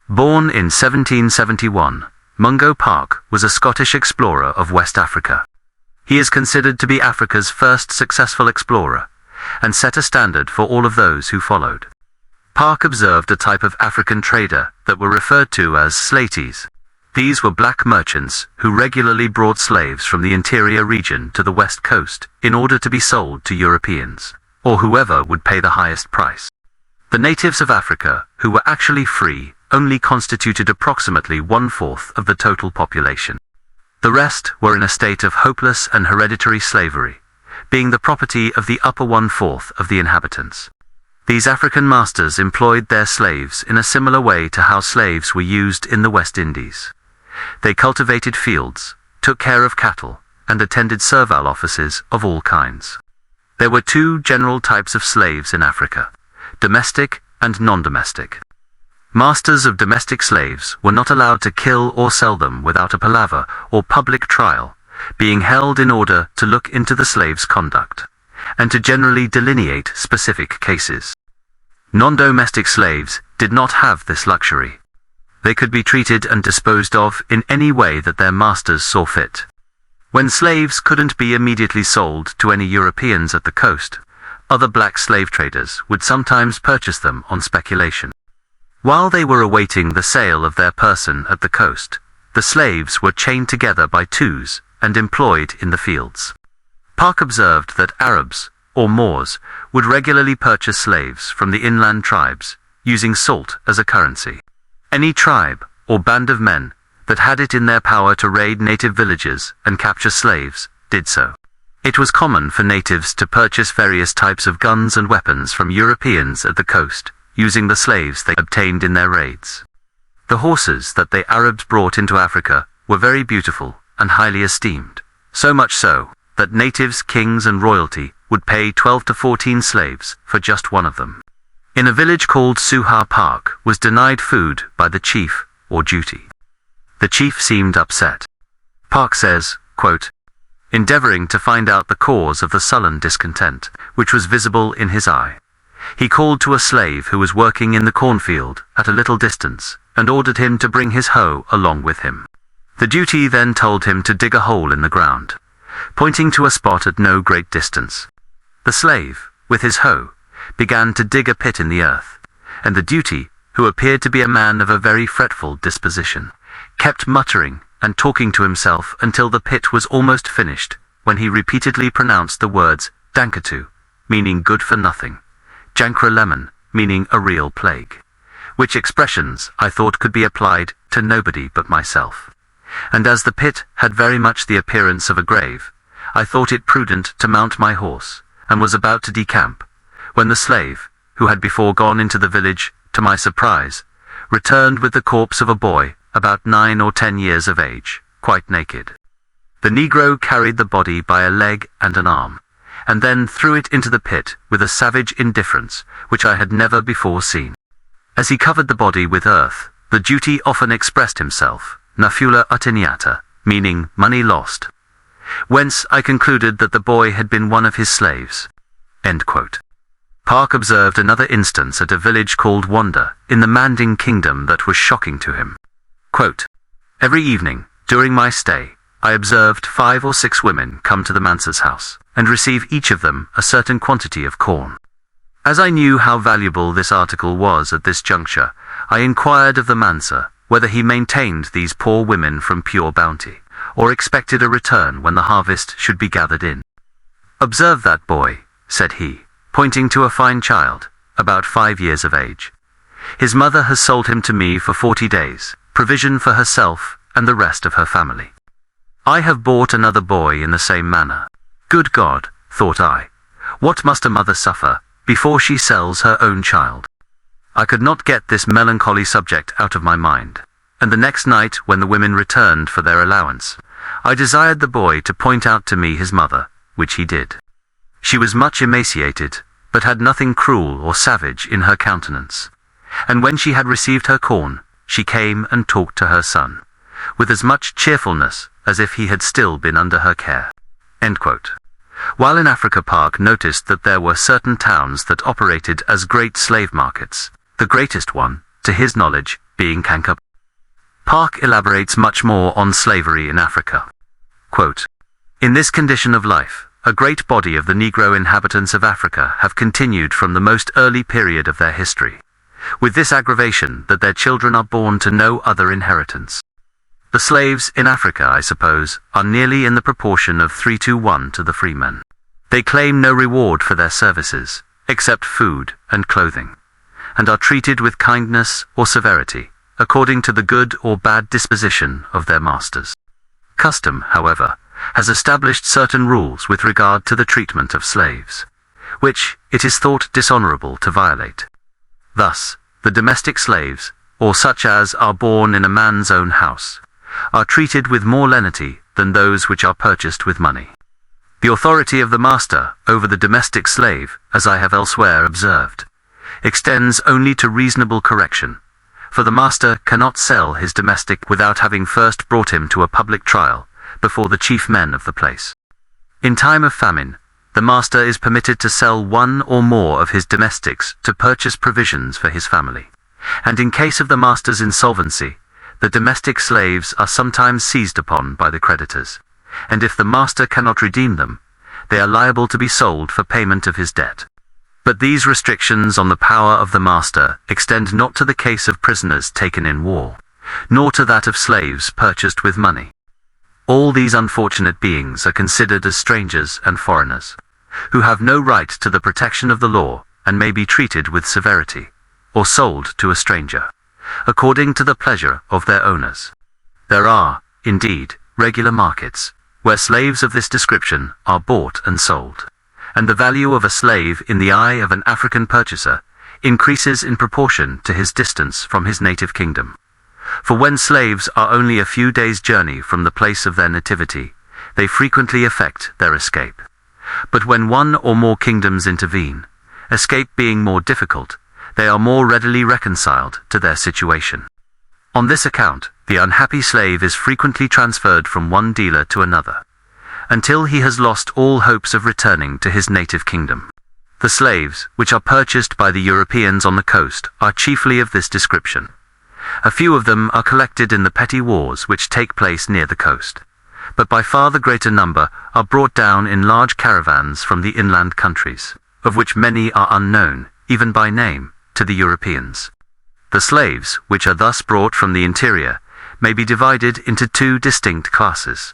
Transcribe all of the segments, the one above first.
Born in 1771, Mungo Park was a Scottish explorer of West Africa. He is considered to be Africa's first successful explorer, and set a standard for all of those who followed. Park observed a type of African trader that were referred to as slaties. These were black merchants who regularly brought slaves from the interior region to the west coast in order to be sold to Europeans, or whoever would pay the highest price. The natives of Africa, who were actually free, only constituted approximately 1/4 of the total population. The rest were in a state of hopeless and hereditary slavery, being the property of the upper 1/4 of the inhabitants. These African masters employed their slaves in a similar way to how slaves were used in the West Indies. They cultivated fields, took care of cattle, and attended servile offices of all kinds. There were two general types of slaves in Africa: domestic and non-domestic. Masters of domestic slaves were not allowed to kill or sell them without a palaver or public trial, being held in order to look into the slave's conduct, and to generally delineate specific cases. Non-domestic slaves did not have this luxury. They could be treated and disposed of in any way that their masters saw fit. When slaves couldn't be immediately sold to any Europeans at the coast, other black slave traders would sometimes purchase them on speculation. While they were awaiting the sale of their person at the coast, the slaves were chained together by twos and employed in the fields. Park observed that Arabs, or Moors, would regularly purchase slaves from the inland tribes, using salt as a currency. Any tribe, or band of men, that had it in their power to raid native villages and capture slaves, did so. It was common for natives to purchase various types of guns and weapons from Europeans at the coast, using the slaves they obtained in their raids. The horses that the Arabs brought into Africa were very beautiful and highly esteemed, so much so that natives, kings, and royalty would pay 12 to 14 slaves for just one of them. In a village called Suha, Park was denied food by the chief, or duty. The chief seemed upset. Park says, quote, endeavoring to find out the cause of the sullen discontent, which was visible in his eye, he called to a slave who was working in the cornfield at a little distance, and ordered him to bring his hoe along with him. The duty then told him to dig a hole in the ground, pointing to a spot at no great distance. The slave, with his hoe, began to dig a pit in the earth, and the duty, who appeared to be a man of a very fretful disposition, kept muttering and talking to himself until the pit was almost finished, when he repeatedly pronounced the words Dankatu, meaning good for nothing, Jankra lemon, meaning a real plague, which expressions I thought could be applied to nobody but myself. And as the pit had very much the appearance of a grave, I thought it prudent to mount my horse, and was about to decamp, when the slave, who had before gone into the village, to my surprise, returned with the corpse of a boy about 9 or 10 years of age, quite naked. The Negro carried the body by a leg and an arm, and then threw it into the pit with a savage indifference which I had never before seen. As he covered the body with earth, the duty often expressed himself, Nafula Atiniata, meaning money lost, whence I concluded that the boy had been one of his slaves. End quote. Park observed another instance at a village called Wanda, in the Manding Kingdom, that was shocking to him. Quote, every evening, during my stay, I observed 5 or 6 women come to the manser's house, and receive each of them a certain quantity of corn. As I knew how valuable this article was at this juncture, I inquired of the manser whether he maintained these poor women from pure bounty, or expected a return when the harvest should be gathered in. Observe that boy, said he, pointing to a fine child, about 5 years of age. His mother has sold him to me for 40 days, provision for herself and the rest of her family. I have bought another boy in the same manner. Good God, thought I, what must a mother suffer before she sells her own child? I could not get this melancholy subject out of my mind, and the next night, when the women returned for their allowance, I desired the boy to point out to me his mother, which he did. She was much emaciated, but had nothing cruel or savage in her countenance, and when she had received her corn, she came and talked to her son, with as much cheerfulness as if he had still been under her care. End quote. While in Africa, Park noticed that there were certain towns that operated as great slave markets, the greatest one, to his knowledge, being Kanka. Park elaborates much more on slavery in Africa. Quote, "In this condition of life, a great body of the Negro inhabitants of Africa have continued from the most early period of their history, with this aggravation that their children are born to no other inheritance. The slaves in Africa, I suppose, are nearly in the proportion of 3 to 1 to the freemen. They claim no reward for their services, except food and clothing, and are treated with kindness or severity, according to the good or bad disposition of their masters. Custom, however, has established certain rules with regard to the treatment of slaves, which it is thought dishonorable to violate. Thus, the domestic slaves, or such as are born in a man's own house, are treated with more lenity than those which are purchased with money. The authority of the master over the domestic slave, as I have elsewhere observed, extends only to reasonable correction, for the master cannot sell his domestic without having first brought him to a public trial before the chief men of the place. In time of famine, the master is permitted to sell one or more of his domestics to purchase provisions for his family, and in case of the master's insolvency, the domestic slaves are sometimes seized upon by the creditors, and if the master cannot redeem them, they are liable to be sold for payment of his debt. But these restrictions on the power of the master extend not to the case of prisoners taken in war, nor to that of slaves purchased with money. All these unfortunate beings are considered as strangers and foreigners, who have no right to the protection of the law and may be treated with severity, or sold to a stranger, according to the pleasure of their owners. There are, indeed, regular markets, where slaves of this description are bought and sold, and the value of a slave in the eye of an African purchaser increases in proportion to his distance from his native kingdom. For when slaves are only a few days' journey from the place of their nativity, they frequently effect their escape. But when one or more kingdoms intervene, escape being more difficult, they are more readily reconciled to their situation. On this account, the unhappy slave is frequently transferred from one dealer to another, until he has lost all hopes of returning to his native kingdom. The slaves, which are purchased by the Europeans on the coast, are chiefly of this description. A few of them are collected in the petty wars which take place near the coast, but by far the greater number are brought down in large caravans from the inland countries, of which many are unknown, even by name, to the Europeans. The slaves, which are thus brought from the interior, may be divided into 2 distinct classes.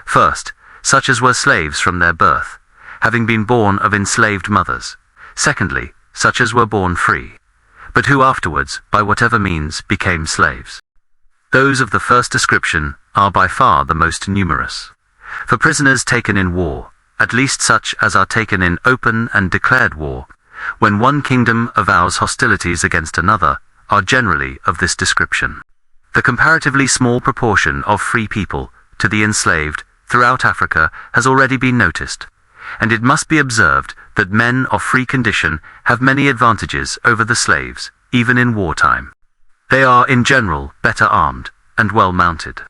First, such as were slaves from their birth, having been born of enslaved mothers. Secondly, such as were born free, but who afterwards, by whatever means, became slaves. Those of the first description are by far the most numerous. For prisoners taken in war, at least such as are taken in open and declared war, when one kingdom avows hostilities against another, are generally of this description. The comparatively small proportion of free people to the enslaved throughout Africa has already been noticed, and it must be observed that men of free condition have many advantages over the slaves, even in wartime. They are in general better armed and well mounted,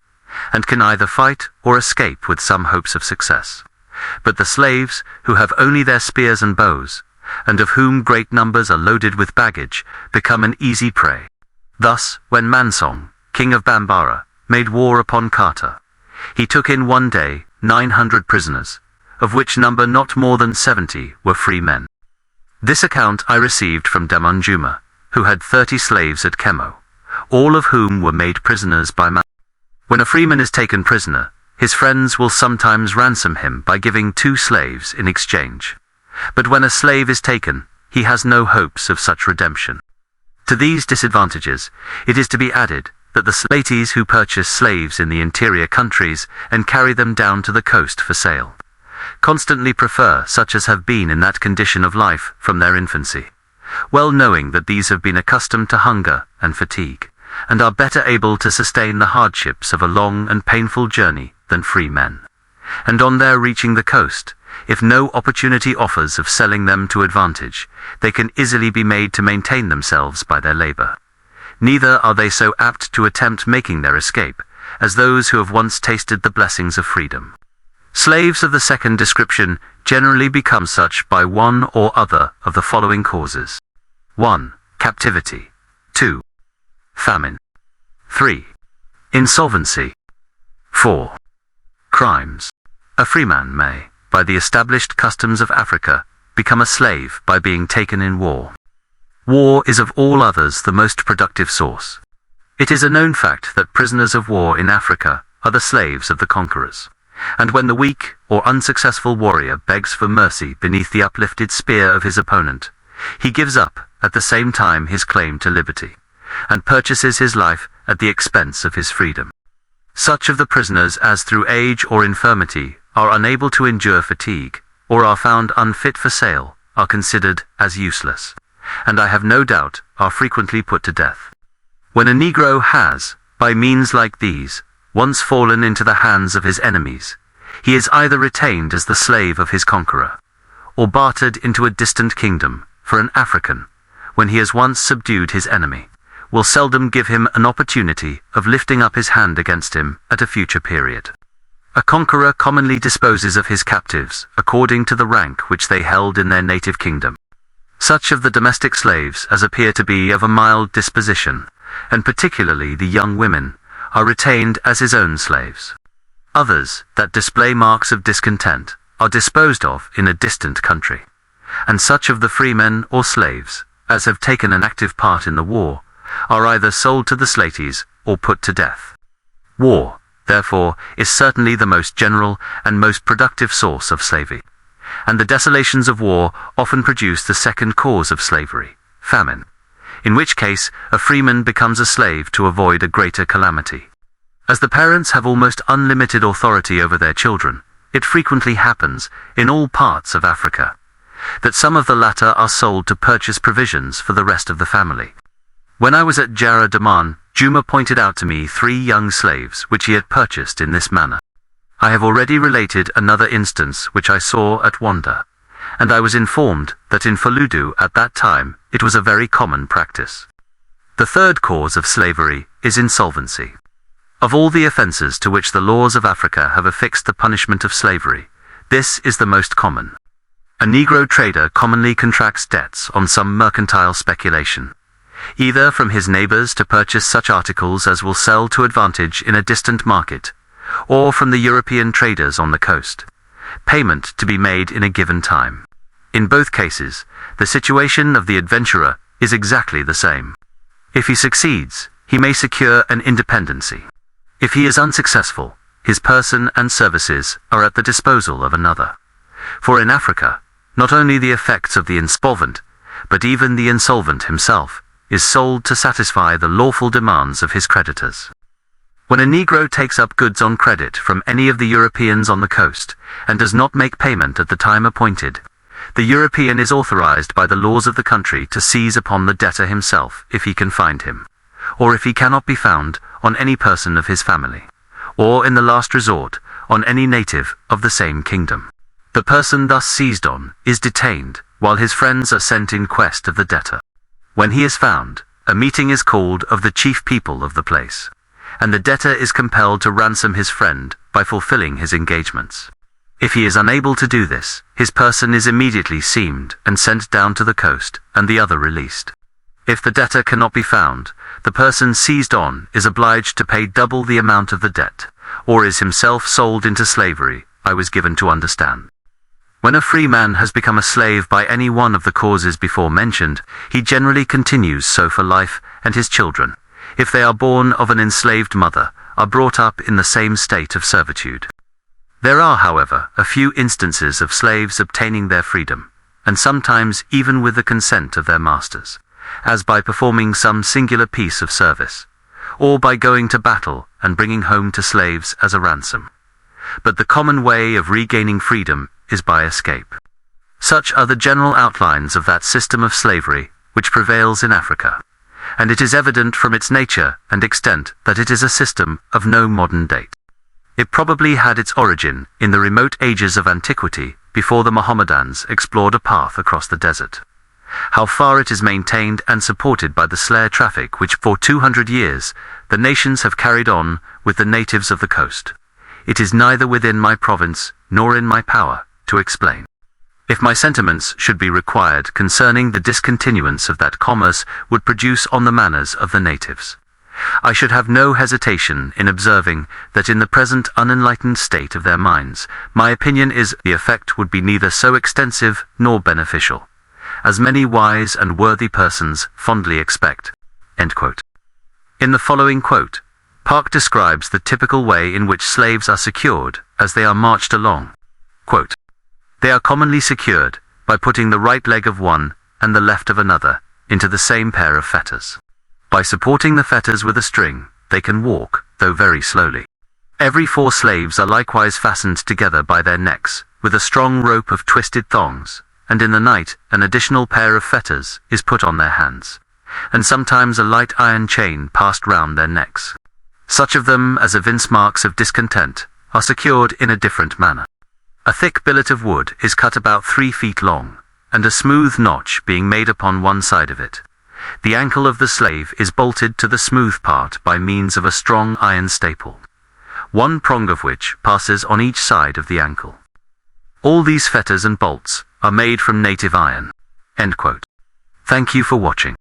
and can either fight or escape with some hopes of success. But the slaves, who have only their spears and bows, and of whom great numbers are loaded with baggage, become an easy prey. Thus, when Mansong, king of Bambara, made war upon Kata, he took in one day 900 prisoners, of which number not more than 70 were free men. This account I received from Damanjuma, who had 30 slaves at Kemo, all of whom were made prisoners by man. When a freeman is taken prisoner, his friends will sometimes ransom him by giving 2 slaves in exchange. But when a slave is taken, he has no hopes of such redemption. To these disadvantages, it is to be added that the ladies who purchase slaves in the interior countries and carry them down to the coast for sale, constantly prefer such as have been in that condition of life from their infancy, well knowing that these have been accustomed to hunger and fatigue, and are better able to sustain the hardships of a long and painful journey than free men. And on their reaching the coast, if no opportunity offers of selling them to advantage, they can easily be made to maintain themselves by their labor. Neither are they so apt to attempt making their escape as those who have once tasted the blessings of freedom. Slaves of the second description generally become such by one or other of the following causes. 1. Captivity. 2. Famine. 3. Insolvency. 4. Crimes. A freeman may, by the established customs of Africa, become a slave by being taken in war. War is of all others the most productive source. It is a known fact that prisoners of war in Africa are the slaves of the conquerors, and when the weak or unsuccessful warrior begs for mercy beneath the uplifted spear of his opponent, he gives up at the same time his claim to liberty, and purchases his life at the expense of his freedom. Such of the prisoners as through age or infirmity are unable to endure fatigue, or are found unfit for sale, are considered as useless, and I have no doubt are frequently put to death. When a Negro has, by means like these, once fallen into the hands of his enemies, he is either retained as the slave of his conqueror, or bartered into a distant kingdom, for an African, when he has once subdued his enemy, will seldom give him an opportunity of lifting up his hand against him at a future period. A conqueror commonly disposes of his captives according to the rank which they held in their native kingdom. Such of the domestic slaves as appear to be of a mild disposition, and particularly the young women, are retained as his own slaves. Others, that display marks of discontent, are disposed of in a distant country. And such of the freemen or slaves, as have taken an active part in the war, are either sold to the slaties or put to death. War, therefore, is certainly the most general and most productive source of slavery, and the desolations of war often produce the second cause of slavery, famine, in which case a freeman becomes a slave to avoid a greater calamity. As the parents have almost unlimited authority over their children, it frequently happens, in all parts of Africa, that some of the latter are sold to purchase provisions for the rest of the family. When I was at Jara Daman, Juma pointed out to me 3 young slaves which he had purchased in this manner. I have already related another instance which I saw at Wanda, and I was informed that in Fuludu at that time it was a very common practice. The third cause of slavery is insolvency. Of all the offences to which the laws of Africa have affixed the punishment of slavery, this is the most common. A Negro trader commonly contracts debts on some mercantile speculation, either from his neighbours to purchase such articles as will sell to advantage in a distant market, or from the European traders on the coast, payment to be made in a given time. In both cases, the situation of the adventurer is exactly the same. If he succeeds, he may secure an independency. If he is unsuccessful, his person and services are at the disposal of another. For in Africa, not only the effects of the insolvent, but even the insolvent himself, is sold to satisfy the lawful demands of his creditors. When a Negro takes up goods on credit from any of the Europeans on the coast, and does not make payment at the time appointed, the European is authorized by the laws of the country to seize upon the debtor himself if he can find him, or if he cannot be found, on any person of his family, or in the last resort, on any native of the same kingdom. The person thus seized on is detained, while his friends are sent in quest of the debtor. When he is found, a meeting is called of the chief people of the place, and the debtor is compelled to ransom his friend by fulfilling his engagements. If he is unable to do this, his person is immediately seamed and sent down to the coast, and the other released. If the debtor cannot be found, the person seized on is obliged to pay double the amount of the debt, or is himself sold into slavery, I was given to understand. When a free man has become a slave by any one of the causes before mentioned, he generally continues so for life, and his children, if they are born of an enslaved mother, are brought up in the same state of servitude. There are, however, a few instances of slaves obtaining their freedom, and sometimes even with the consent of their masters, as by performing some singular piece of service, or by going to battle and bringing home to slaves as a ransom. But the common way of regaining freedom is by escape. Such are the general outlines of that system of slavery which prevails in Africa, and it is evident from its nature and extent that it is a system of no modern date. It probably had its origin in the remote ages of antiquity, before the Mohammedans explored a path across the desert. How far it is maintained and supported by the slave traffic which for 200 years the nations have carried on with the natives of the coast, it is neither within my province nor in my power to explain. If my sentiments should be required concerning the discontinuance of that commerce would produce on the manners of the natives, I should have no hesitation in observing that in the present unenlightened state of their minds, my opinion is the effect would be neither so extensive nor beneficial, as many wise and worthy persons fondly expect." End quote. In the following quote, Park describes the typical way in which slaves are secured as they are marched along. Quote, "They are commonly secured by putting the right leg of one and the left of another into the same pair of fetters. By supporting the fetters with a string, they can walk, though very slowly. Every 4 slaves are likewise fastened together by their necks with a strong rope of twisted thongs, and in the night an additional pair of fetters is put on their hands, and sometimes a light iron chain passed round their necks. Such of them as evince marks of discontent are secured in a different manner. A thick billet of wood is cut about 3 feet long, and a smooth notch being made upon one side of it. The ankle of the slave is bolted to the smooth part by means of a strong iron staple, one prong of which passes on each side of the ankle. All these fetters and bolts are made from native iron." End quote. Thank you for watching.